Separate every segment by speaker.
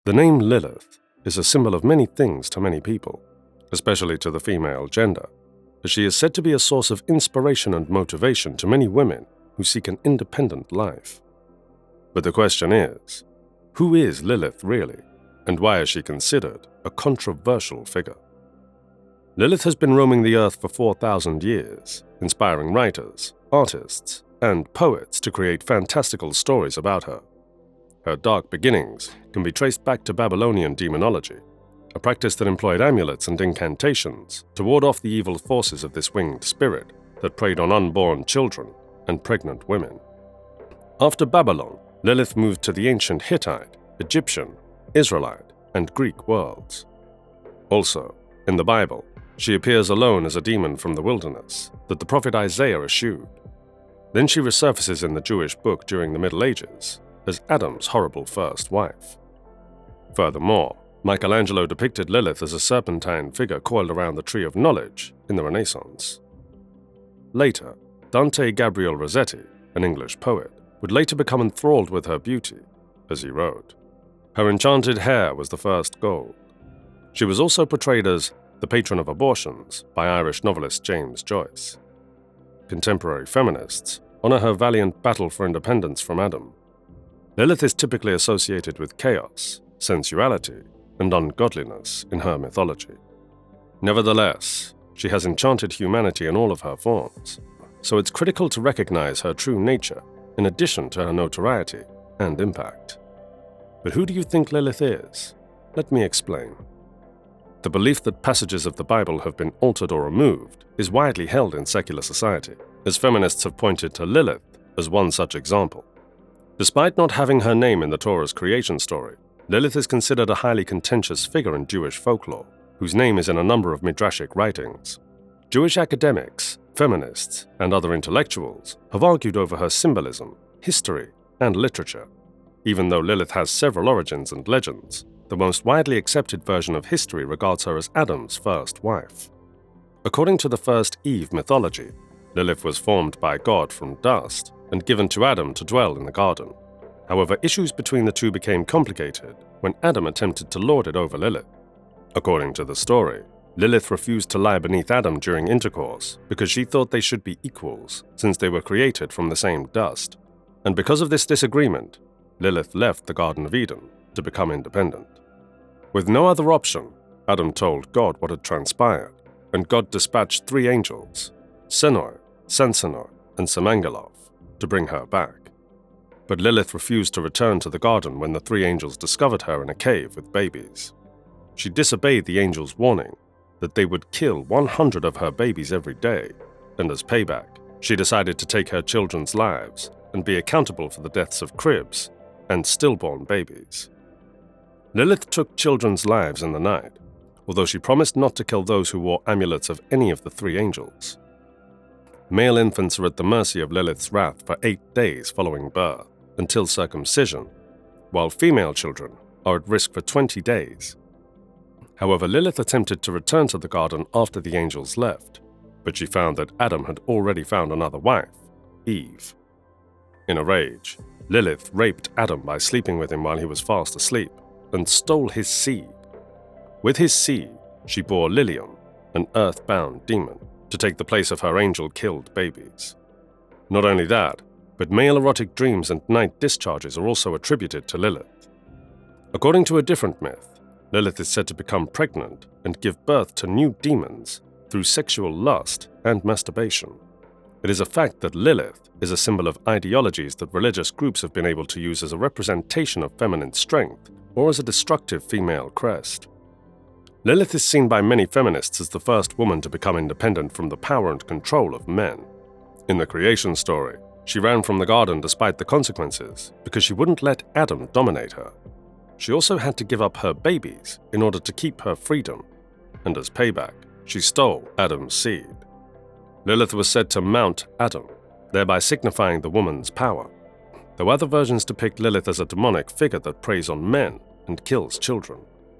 Speaker 1: The name Lilith is a symbol of many things to many people, especially to the female gender, as she is said to be a source of inspiration and motivation to many women who seek an independent life. But the question is, who is Lilith really, and why is she considered a controversial figure? Lilith has been roaming the earth for 4,000 years, inspiring writers, artists, and poets to create fantastical stories about her. Her dark beginnings can be traced back to Babylonian demonology, a practice that employed amulets and incantations to ward off the evil forces of this winged spirit that preyed on unborn children and pregnant women. After Babylon, Lilith moved to the ancient Hittite, Egyptian, Israelite, and Greek worlds. Also, in the Bible, she appears alone as a demon from the wilderness that the prophet Isaiah eschewed. Then she resurfaces in the Jewish book during the Middle Ages as Adam's horrible first wife. Furthermore, Michelangelo depicted Lilith as a serpentine figure coiled around the Tree of Knowledge in the Renaissance. Later, Dante Gabriel Rossetti, an English poet, would later become enthralled with her beauty, as he wrote. Her enchanted hair was the first gold. She was also portrayed as the patron of abortions by Irish novelist James Joyce. Contemporary feminists honor her valiant battle for independence from Adam. Lilith is typically associated with chaos, sensuality, and ungodliness in her mythology. Nevertheless, she has enchanted humanity in all of her forms, so it's critical to recognize her true nature in addition to her notoriety and impact. But who do you think Lilith is? Let me explain. The belief that passages of the Bible have been altered or removed is widely held in secular society, as feminists have pointed to Lilith as one such example. Despite not having her name in the Torah's creation story, Lilith is considered a highly contentious figure in Jewish folklore, whose name is in a number of midrashic writings. Jewish academics, feminists, and other intellectuals have argued over her symbolism, history, and literature. Even though Lilith has several origins and legends, the most widely accepted version of history regards her as Adam's first wife. According to the first Eve mythology, Lilith was formed by God from dust and given to Adam to dwell in the garden. However, issues between the two became complicated when Adam attempted to lord it over Lilith. According to the story, Lilith refused to lie beneath Adam during intercourse because she thought they should be equals, since they were created from the same dust. And because of this disagreement, Lilith left the Garden of Eden to become independent. With no other option, Adam told God what had transpired, and God dispatched 3 angels, Senoi, Sensenoi, and Semangalov, to bring her back. But Lilith refused to return to the garden when the 3 angels discovered her in a cave with babies. She disobeyed the angels' warning that they would kill 100 of her babies every day, and as payback, she decided to take her children's lives and be accountable for the deaths of cribs and stillborn babies. Lilith took children's lives in the night, although she promised not to kill those who wore amulets of any of the 3 angels. Male infants are at the mercy of Lilith's wrath for 8 days following birth, until circumcision, while female children are at risk for 20 days. However, Lilith attempted to return to the garden after the angels left, but she found that Adam had already found another wife, Eve. In a rage, Lilith raped Adam by sleeping with him while he was fast asleep, and stole his seed. With his seed, she bore Lilium, an earth-bound demon, to take the place of her angel-killed babies. Not only that, but male erotic dreams and night discharges are also attributed to Lilith. According to a different myth, Lilith is said to become pregnant and give birth to new demons through sexual lust and masturbation. It is a fact that Lilith is a symbol of ideologies that religious groups have been able to use as a representation of feminine strength or as a destructive female crest. Lilith is seen by many feminists as the first woman to become independent from the power and control of men. In the creation story, she ran from the garden despite the consequences because she wouldn't let Adam dominate her. She also had to give up her babies in order to keep her freedom, and as payback, she stole Adam's seed. Lilith was said to mount Adam, thereby signifying the woman's power, though other versions depict Lilith as a demonic figure that preys on men and kills children.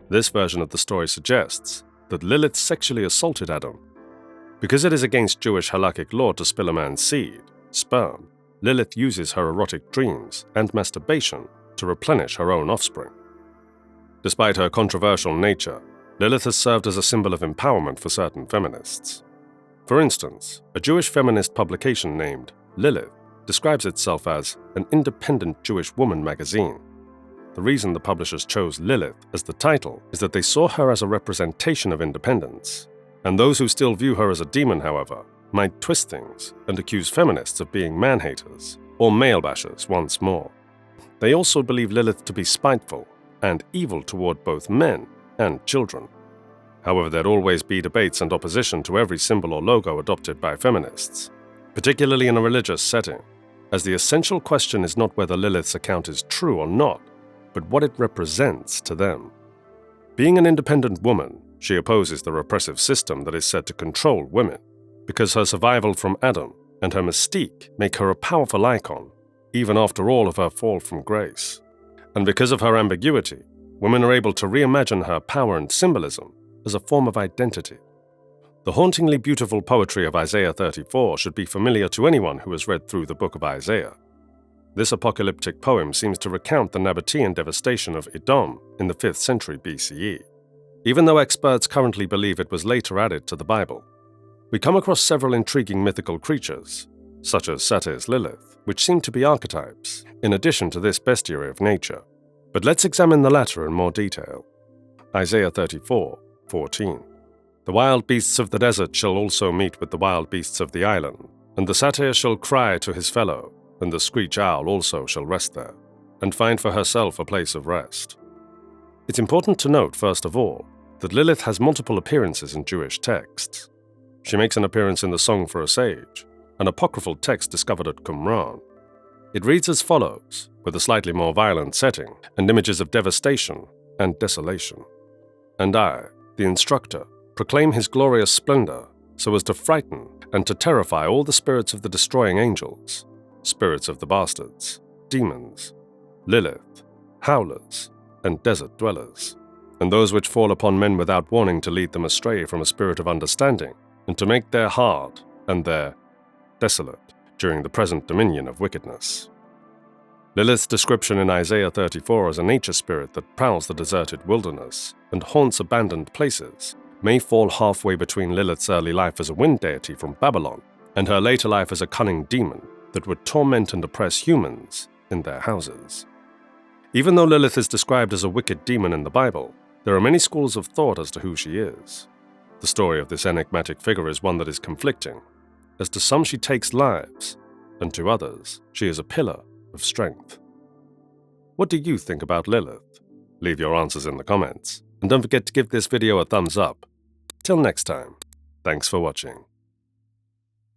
Speaker 1: This version of the story suggests that Lilith sexually assaulted Adam. Because it is against Jewish halakhic law to spill a man's seed, sperm, Lilith uses her erotic dreams and masturbation to replenish her own offspring. Despite her controversial nature, Lilith has served as a symbol of empowerment for certain feminists. For instance, a Jewish feminist publication named Lilith describes itself as an independent Jewish woman magazine. The reason the publishers chose Lilith as the title is that they saw her as a representation of independence, and those who still view her as a demon, however, might twist things and accuse feminists of being man-haters or male-bashers once more. They also believe Lilith to be spiteful and evil toward both men and children. However, there'd always be debates and opposition to every symbol or logo adopted by feminists, particularly in a religious setting, as the essential question is not whether Lilith's account is true or not, but what it represents to them. Being an independent woman, she opposes the repressive system that is said to control women, because her survival from Adam and her mystique make her a powerful icon, even after all of her fall from grace. And because of her ambiguity, women are able to reimagine her power and symbolism as a form of identity. The hauntingly beautiful poetry of Isaiah 34 should be familiar to anyone who has read through the book of Isaiah. This apocalyptic poem seems to recount the Nabatean devastation of Edom in the 5th century BCE, even though experts currently believe it was later added to the Bible. We come across several intriguing mythical creatures, such as Satyr's Lilith, which seem to be archetypes, in addition to this bestiary of nature. But let's examine the latter in more detail. Isaiah 34:14. The wild beasts of the desert shall also meet with the wild beasts of the island, and the satyr shall cry to his fellow, and the screech owl also shall rest there, and find for herself a place of rest. It's important to note, first of all, that Lilith has multiple appearances in Jewish texts. She makes an appearance in the Song for a Sage, an apocryphal text discovered at Qumran. It reads as follows, with a slightly more violent setting and images of devastation and desolation. And I, the instructor, proclaim his glorious splendor so as to frighten and to terrify all the spirits of the destroying angels, spirits of the bastards, demons, Lilith, howlers, and desert dwellers, and those which fall upon men without warning to lead them astray from a spirit of understanding, and to make their hard and their desolate during the present dominion of wickedness. Lilith's description in Isaiah 34 as a nature spirit that prowls the deserted wilderness and haunts abandoned places may fall halfway between Lilith's early life as a wind deity from Babylon and her later life as a cunning demon that would torment and oppress humans in their houses. Even though Lilith is described as a wicked demon in the Bible, there are many schools of thought as to who she is. The story of this enigmatic figure is one that is conflicting, as to some she takes lives, and to others she is a pillar of strength. What do you think about Lilith? Leave your answers in the comments, and don't forget to give this video a thumbs up. Till next time, thanks for watching.